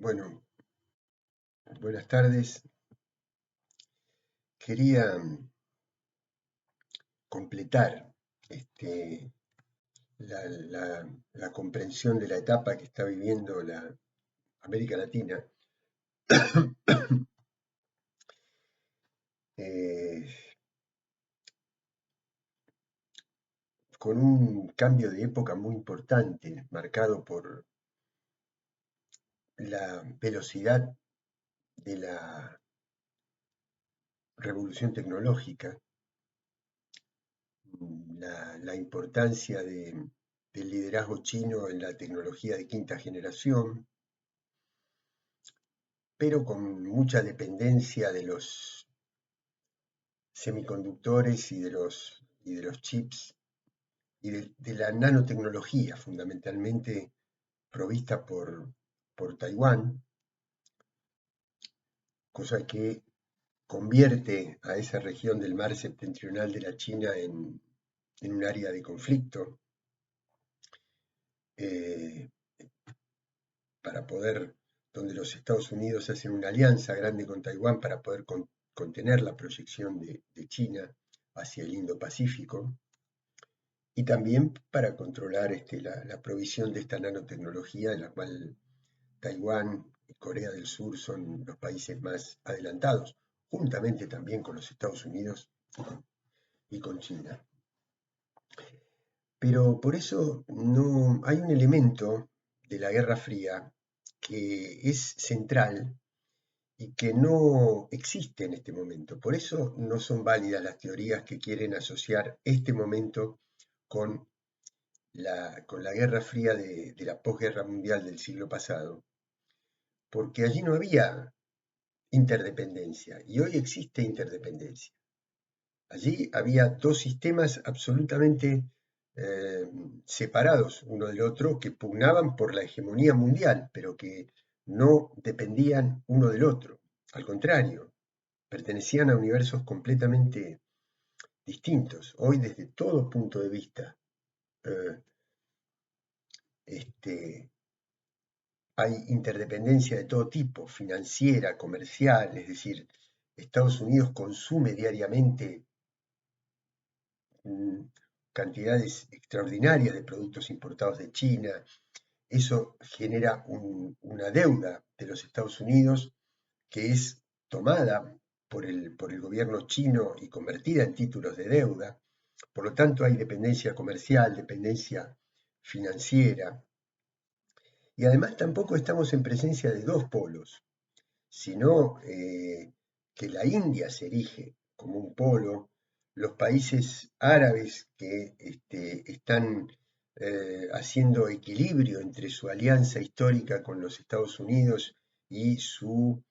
Bueno, buenas tardes. Quería completar este, la comprensión de la etapa que está viviendo la América Latina eh, con un cambio de época muy importante, marcado por la velocidad de la revolución tecnológica, la importancia del liderazgo chino en la tecnología de quinta generación, pero con mucha dependencia de los semiconductores y de los chips y de la nanotecnología, fundamentalmente provista por Taiwán, cosa que convierte a esa región del mar septentrional de la China en un área de conflicto, eh, para poder, donde los Estados Unidos hacen una alianza grande con Taiwán para poder contener la proyección de China hacia el Indo-Pacífico, y también para controlar la provisión de esta nanotecnología, en la cual Taiwán y Corea del Sur son los países más adelantados, juntamente también con los Estados Unidos y con China. Pero por eso no hay un elemento de la Guerra Fría que es central y que no existe en este momento. Por eso no son válidas las teorías que quieren asociar este momento con la Guerra Fría de la posguerra mundial del siglo pasado, porque allí no había interdependencia y hoy existe interdependencia. Allí había dos sistemas absolutamente separados uno del otro, que pugnaban por la hegemonía mundial, pero que no dependían uno del otro. Al contrario, pertenecían a universos completamente distintos. Hoy, desde todo punto de vista, eh, este, hay interdependencia de todo tipo, financiera, comercial, es decir, Estados Unidos consume diariamente cantidades extraordinarias de productos importados de China. Eso genera una deuda de los Estados Unidos que es tomada por el gobierno chino y convertida en títulos de deuda. Por lo tanto, hay dependencia comercial, dependencia financiera. Y además tampoco estamos en presencia de dos polos, sino que la India se erige como un polo, los países árabes que están haciendo equilibrio entre su alianza histórica con los Estados Unidos y su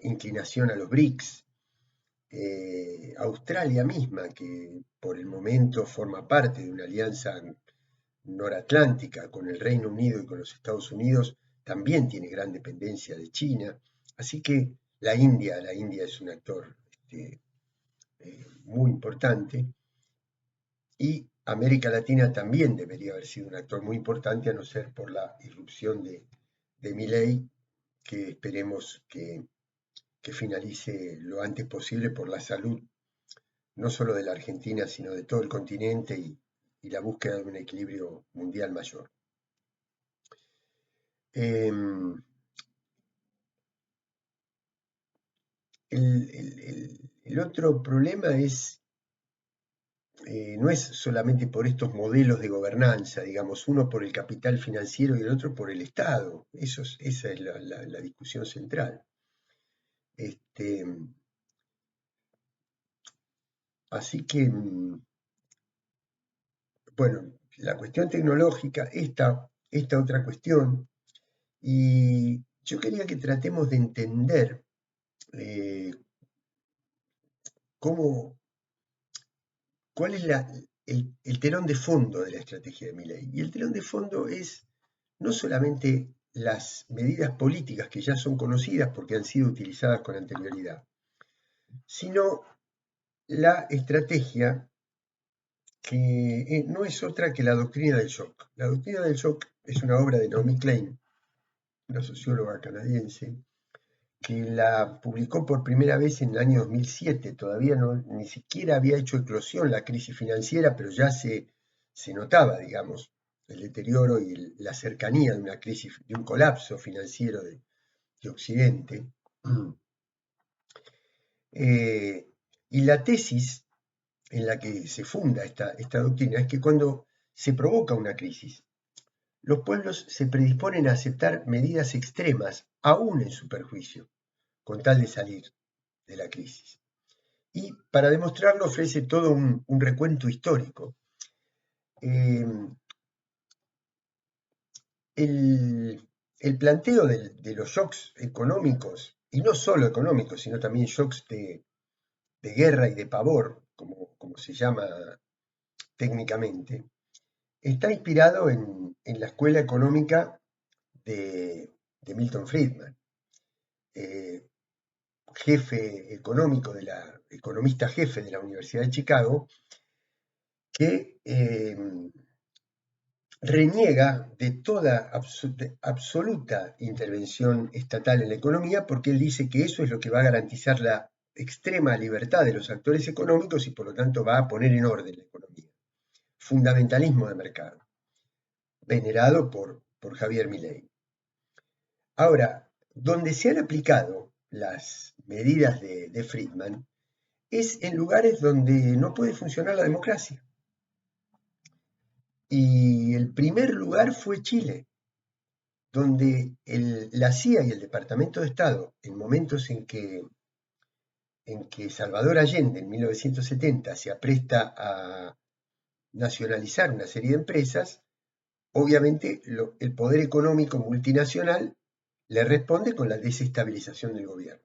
inclinación a los BRICS, Australia misma, que por el momento forma parte de una alianza noratlántica con el Reino Unido y con los Estados Unidos, también tiene gran dependencia de China. Así que la India es un actor muy importante, y América Latina también debería haber sido un actor muy importante, a no ser por la irrupción de Milei, que esperemos que finalice lo antes posible por la salud no solo de la Argentina, sino de todo el continente y la búsqueda de un equilibrio mundial mayor. Em, el otro problema no es solamente por estos modelos de gobernanza, digamos, uno por el capital financiero y el otro por el Estado. Esa es la discusión central. Este, así que, bueno, la cuestión tecnológica, esta otra cuestión, y yo quería que tratemos de entender eh, cómo, cuál es el telón de fondo de la estrategia de Milei. Y el telón de fondo es no solamente las medidas políticas que ya son conocidas porque han sido utilizadas con anterioridad, sino la estrategia que no es otra que la doctrina del shock. La doctrina del shock es una obra de Naomi Klein, una socióloga canadiense, que la publicó por primera vez en el año 2007. Todavía ni siquiera había hecho eclosión la crisis financiera, pero ya se notaba, digamos, el deterioro y la cercanía de una crisis, de un colapso financiero de Occidente. Y la tesis en la que se funda esta doctrina es que cuando se provoca una crisis, los pueblos se predisponen a aceptar medidas extremas, aún en su perjuicio, con tal de salir de la crisis. Y para demostrarlo ofrece todo un recuento histórico. El planteo de los shocks económicos, y no solo económicos, sino también shocks de guerra y de pavor, como se llama técnicamente, está inspirado en la escuela económica de Milton Friedman, jefe económico economista jefe de la Universidad de Chicago, que reniega de toda absoluta intervención estatal en la economía porque él dice que eso es lo que va a garantizar la extrema libertad de los actores económicos y por lo tanto va a poner en orden la economía. Fundamentalismo de mercado, venerado por Javier Milei. Ahora, donde se han aplicado las medidas de Friedman es en lugares donde no puede funcionar la democracia. Y el primer lugar fue Chile, donde la CIA y el Departamento de Estado, en momentos en que Salvador Allende, en 1970, se apresta a nacionalizar una serie de empresas, obviamente el poder económico multinacional le responde con la desestabilización del gobierno.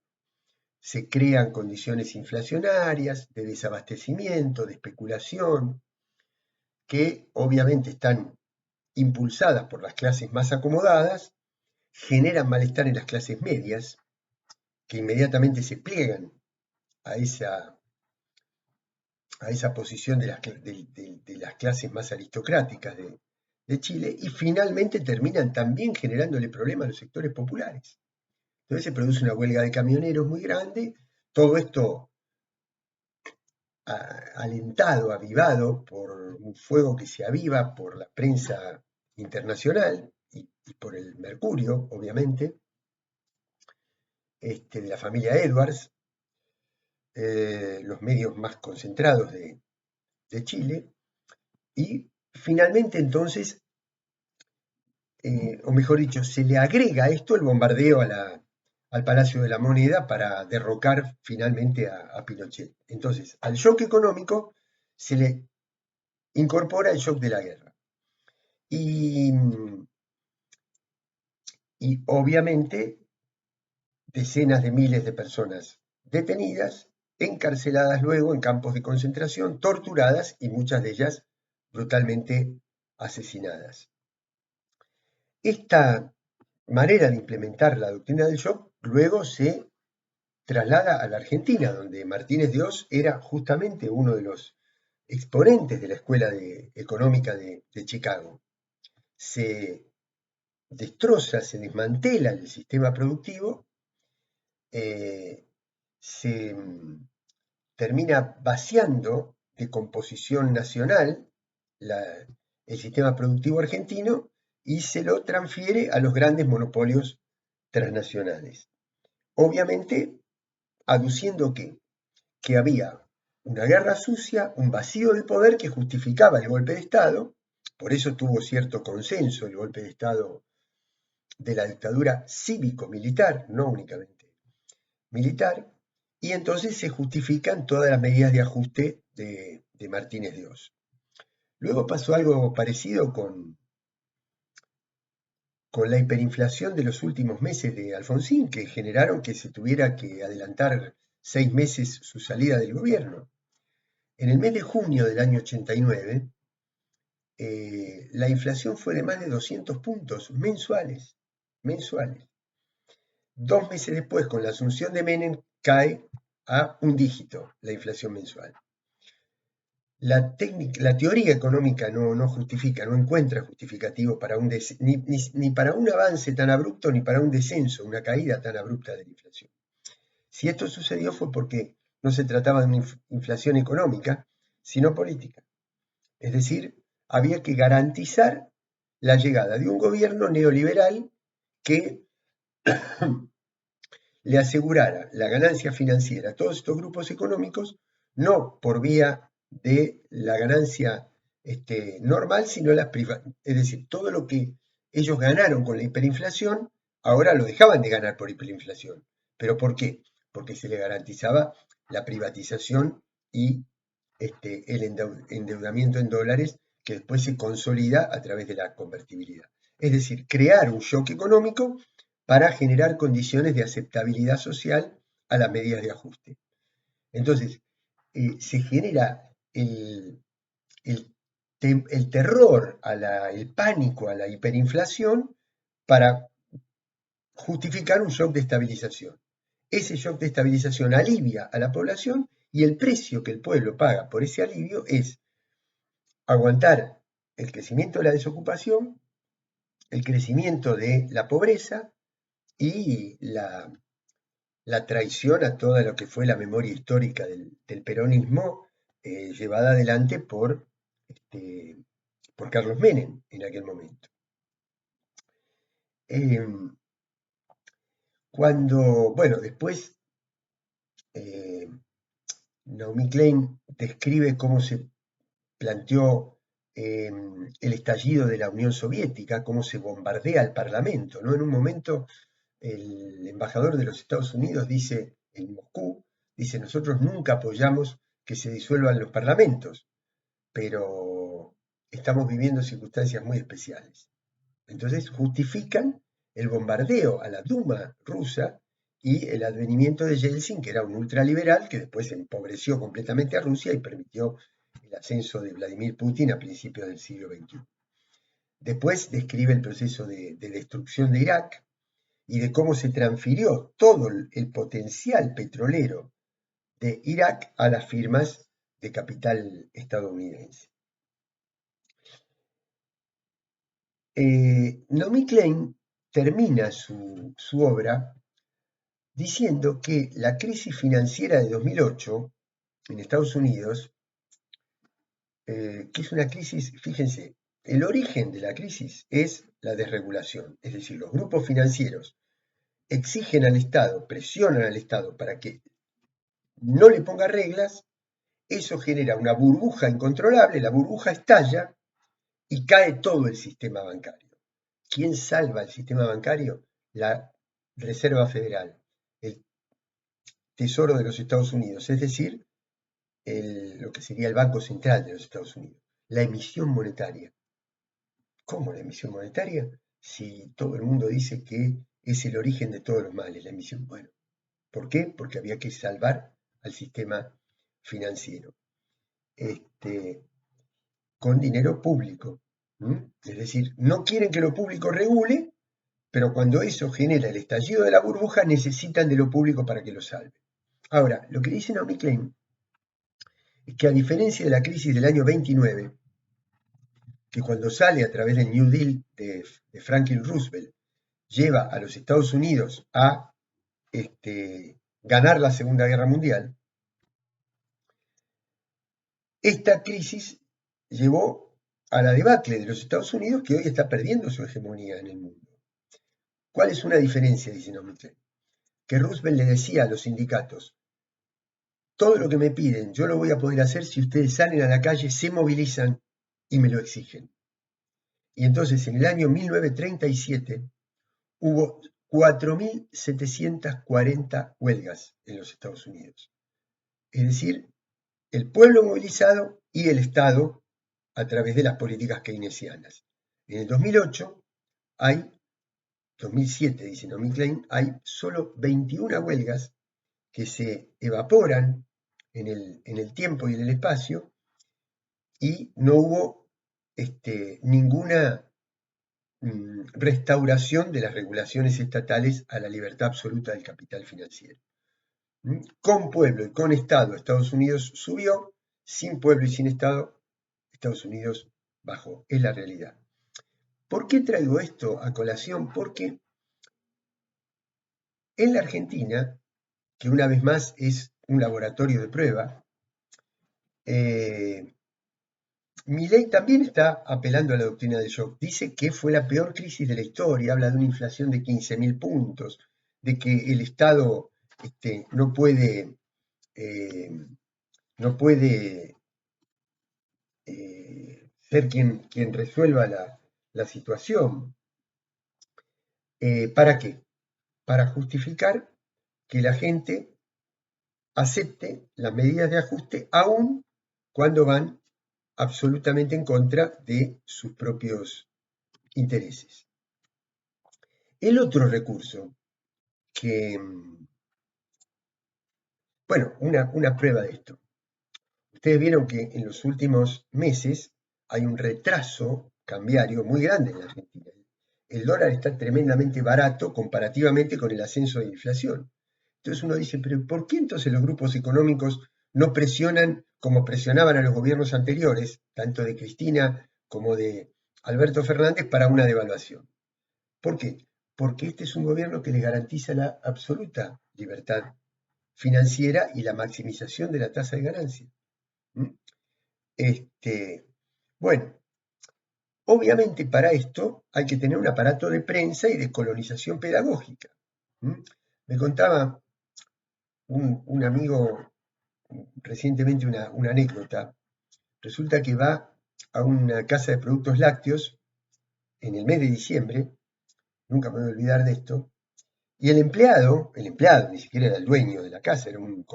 Se crean condiciones inflacionarias, de desabastecimiento, de especulación, que obviamente están impulsadas por las clases más acomodadas, generan malestar en las clases medias, que inmediatamente se pliegan a esa posición de las clases más aristocráticas de Chile, y finalmente terminan también generándole problemas a los sectores populares. Entonces se produce una huelga de camioneros muy grande, todo esto alentado, avivado por un fuego que se aviva por la prensa internacional y por el Mercurio, obviamente, de la familia Edwards, los medios más concentrados de Chile, y finalmente entonces, o mejor dicho, se le agrega a esto el bombardeo al Palacio de la Moneda para derrocar finalmente a Pinochet. Entonces, al shock económico se le incorpora el shock de la guerra. Y obviamente decenas de miles de personas detenidas, encarceladas luego en campos de concentración, torturadas y muchas de ellas brutalmente asesinadas. Esta manera de implementar la doctrina del shock luego se traslada a la Argentina, donde Martínez de Oz era justamente uno de los exponentes de la Escuela Económica de Chicago. Se destroza, se desmantela el sistema productivo, se termina vaciando de composición nacional el sistema productivo argentino y se lo transfiere a los grandes monopolios transnacionales. Obviamente, aduciendo que había una guerra sucia, un vacío de poder que justificaba el golpe de Estado, por eso tuvo cierto consenso el golpe de Estado de la dictadura cívico-militar, no únicamente militar, y entonces se justifican todas las medidas de ajuste de Martínez de Oz. Luego pasó algo parecido con la hiperinflación de los últimos meses de Alfonsín, que generaron que se tuviera que adelantar 6 meses su salida del gobierno. En el mes de junio del año 89, la inflación fue de más de 200 puntos mensuales. 2 meses después, con la asunción de Menem, cae a un dígito la inflación mensual. la teoría económica no justifica, no encuentra justificativo para ni para un avance tan abrupto ni para un descenso, una caída tan abrupta de la inflación. Si esto sucedió fue porque no se trataba de una inflación económica, sino política. Es decir, había que garantizar la llegada de un gobierno neoliberal que le asegurara la ganancia financiera a todos estos grupos económicos, no por vía de la ganancia normal, sino es decir, todo lo que ellos ganaron con la hiperinflación, ahora lo dejaban de ganar por hiperinflación. ¿Pero por qué? Porque se le garantizaba la privatización y el endeudamiento en dólares que después se consolida a través de la convertibilidad. Es decir, crear un shock económico para generar condiciones de aceptabilidad social a las medidas de ajuste. Entonces, se genera el terror, el pánico a la hiperinflación para justificar un shock de estabilización. Ese shock de estabilización alivia a la población y el precio que el pueblo paga por ese alivio es aguantar el crecimiento de la desocupación, el crecimiento de la pobreza y la traición a toda lo que fue la memoria histórica del peronismo llevada adelante por Carlos Menem en aquel momento. Bueno, después Naomi Klein describe cómo se planteó el estallido de la Unión Soviética, cómo se bombardea el Parlamento, ¿no? En un momento el embajador de los Estados Unidos dice, en Moscú, dice, nosotros nunca apoyamos que se disuelvan los parlamentos, pero estamos viviendo circunstancias muy especiales. Entonces justifican el bombardeo a la Duma rusa y el advenimiento de Yeltsin, que era un ultraliberal, que después empobreció completamente a Rusia y permitió el ascenso de Vladimir Putin a principios del siglo XXI. Después describe el proceso de destrucción de Irak y de cómo se transfirió todo el potencial petrolero de Irak a las firmas de capital estadounidense. Naomi Klein termina su obra diciendo que la crisis financiera de 2008 en Estados Unidos, que es una crisis, fíjense, el origen de la crisis es la desregulación, es decir, los grupos financieros exigen al Estado, presionan al Estado para que no le ponga reglas, eso genera una burbuja incontrolable, la burbuja estalla y cae todo el sistema bancario. ¿Quién salva el sistema bancario? La Reserva Federal, el Tesoro de los Estados Unidos, es decir, lo que sería el Banco Central de los Estados Unidos, la emisión monetaria. ¿Cómo la emisión monetaria? Si todo el mundo dice que es el origen de todos los males, la emisión. Bueno, ¿por qué? Porque había que salvar al sistema financiero con dinero público. Es decir, no quieren que lo público regule, pero cuando eso genera el estallido de la burbuja, necesitan de lo público para que lo salve. Ahora, lo que dice Naomi Klein es que a diferencia de la crisis del año 29, que cuando sale a través del New Deal de Franklin Roosevelt, lleva a los Estados Unidos a ganar la Segunda Guerra Mundial, esta crisis llevó a la debacle de los Estados Unidos, que hoy está perdiendo su hegemonía en el mundo. ¿Cuál es una diferencia? Dice Naomi Klein. Que Roosevelt le decía a los sindicatos, todo lo que me piden yo lo voy a poder hacer si ustedes salen a la calle, se movilizan y me lo exigen. Y entonces en el año 1937 hubo 4.740 huelgas en los Estados Unidos. Es decir, el pueblo movilizado y el Estado a través de las políticas keynesianas. En el 2008 2007 dice Naomi Klein, hay solo 21 huelgas que se evaporan en el tiempo y en el espacio y no hubo ninguna restauración de las regulaciones estatales a la libertad absoluta del capital financiero. Con pueblo y con Estado, Estados Unidos subió sin pueblo y sin Estado, Estados Unidos bajó. Es la realidad. ¿Por qué traigo esto a colación? Porque en la Argentina, que una vez más es un laboratorio de prueba, Milei también está apelando a la doctrina de shock. Dice que fue la peor crisis de la historia, habla de una inflación de 15.000 puntos, de que el Estado no puede, eh, no puede ser quien resuelva la situación. ¿Para qué? Para justificar que la gente acepte las medidas de ajuste aún cuando van absolutamente en contra de sus propios intereses. El otro recurso que, bueno, una prueba de esto. Ustedes vieron que en los últimos meses hay un retraso cambiario muy grande en la Argentina. El dólar está tremendamente barato comparativamente con el ascenso de la inflación. Entonces uno dice, pero ¿por qué entonces los grupos económicos no presionan como presionaban a los gobiernos anteriores, tanto de Cristina como de Alberto Fernández, para una devaluación? ¿Por qué? Porque este es un gobierno que les garantiza la absoluta libertad financiera y la maximización de la tasa de ganancia. Bueno, obviamente para esto hay que tener un aparato de prensa y de colonización pedagógica. Me contaba un amigo recientemente una anécdota. Resulta que va a una casa de productos lácteos en el mes de diciembre, nunca me voy a olvidar de esto, y el empleado, ni siquiera era el dueño de la casa, era un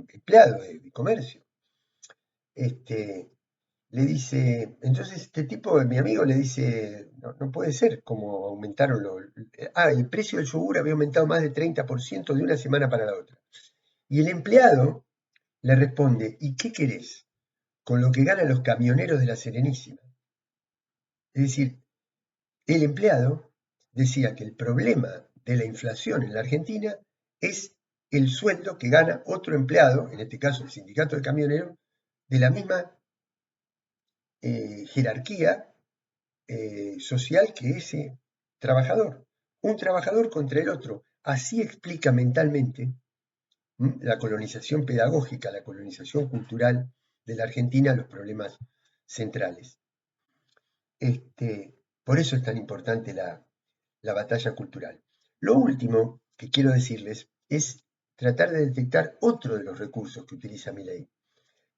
empleado de comercio, le dice, entonces este tipo, mi amigo, le dice, no puede ser como aumentaron el precio del yogur había aumentado más de 30% de una semana para la otra. Y el empleado le responde, ¿y qué querés? Con lo que ganan los camioneros de la Serenísima. Es decir, el empleado decía que el problema de la inflación en la Argentina es el sueldo que gana otro empleado, en este caso el sindicato de camioneros, de la misma jerarquía social que ese trabajador. Un trabajador contra el otro. Así explica mentalmente la colonización pedagógica, la colonización cultural de la Argentina, los problemas centrales. Por eso es tan importante la batalla cultural. Lo último que quiero decirles es tratar de detectar otro de los recursos que utiliza Milei,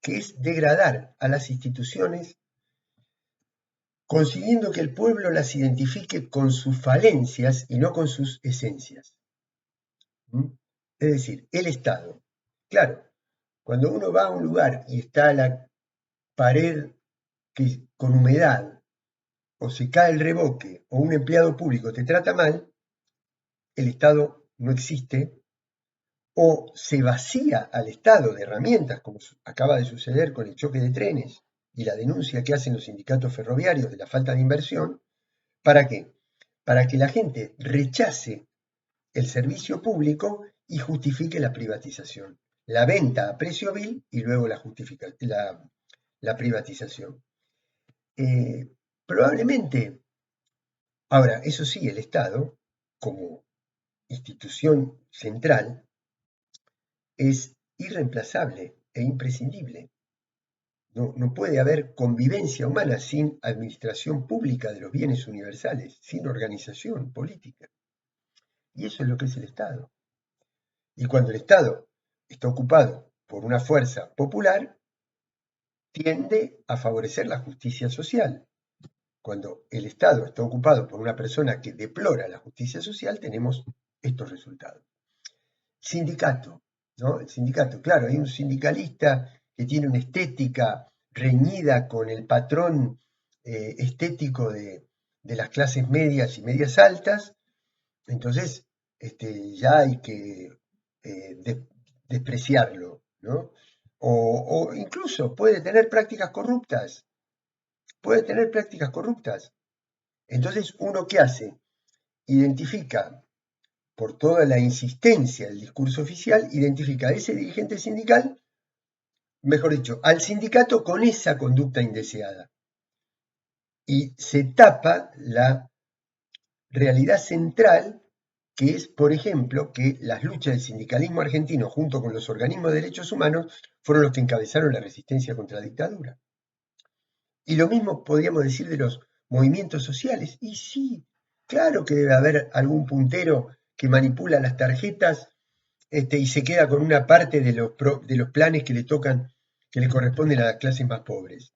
que es degradar a las instituciones consiguiendo que el pueblo las identifique con sus falencias y no con sus esencias. Es decir, el Estado. Claro, cuando uno va a un lugar y está la pared con humedad, o se cae el revoque, o un empleado público te trata mal, el Estado no existe, o se vacía al Estado de herramientas, como acaba de suceder con el choque de trenes y la denuncia que hacen los sindicatos ferroviarios de la falta de inversión. ¿Para qué? Para que la gente rechace el servicio público y justifique la privatización. La venta a precio vil y luego la privatización. Probablemente, ahora, eso sí, el Estado, como institución central, es irreemplazable e imprescindible. No puede haber convivencia humana sin administración pública de los bienes universales, sin organización política. Y eso es lo que es el Estado. Y cuando el Estado está ocupado por una fuerza popular, tiende a favorecer la justicia social. Cuando el Estado está ocupado por una persona que deplora la justicia social, tenemos estos resultados. Sindicato, ¿no? El sindicato, claro, hay un sindicalista que tiene una estética reñida con el patrón estético de las clases medias y medias altas, entonces ya hay que despreciarlo, ¿no? O incluso puede tener prácticas corruptas, Entonces, ¿uno qué hace? Identifica, por toda la insistencia del discurso oficial, identifica a ese dirigente sindical mejor dicho, al sindicato con esa conducta indeseada. Y se tapa la realidad central, que es, por ejemplo, que las luchas del sindicalismo argentino junto con los organismos de derechos humanos fueron los que encabezaron la resistencia contra la dictadura. Y lo mismo podríamos decir de los movimientos sociales. Y sí, claro que debe haber algún puntero que manipula las tarjetas y se queda con una parte de los planes que le tocan, que le corresponden a las clases más pobres,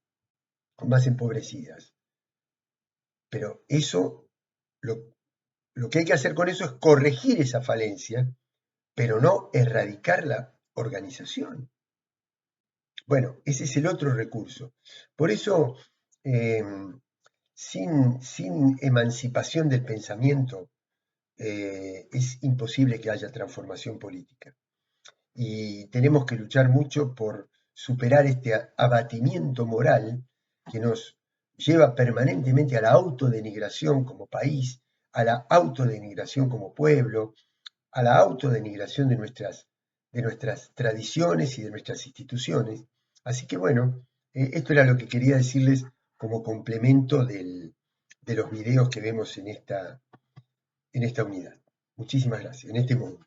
más empobrecidas. Pero eso, lo, lo que hay que hacer con eso es corregir esa falencia, pero no erradicar la organización. Bueno, ese es el otro recurso. Por eso, eh, sin emancipación del pensamiento, es imposible que haya transformación política. Y tenemos que luchar mucho por superar este abatimiento moral que nos lleva permanentemente a la autodenigración como país, a la autodenigración como pueblo, a la autodenigración de nuestras tradiciones y de nuestras instituciones. Así que bueno, esto era lo que quería decirles como complemento de los videos que vemos en esta unidad. Muchísimas gracias, en este módulo.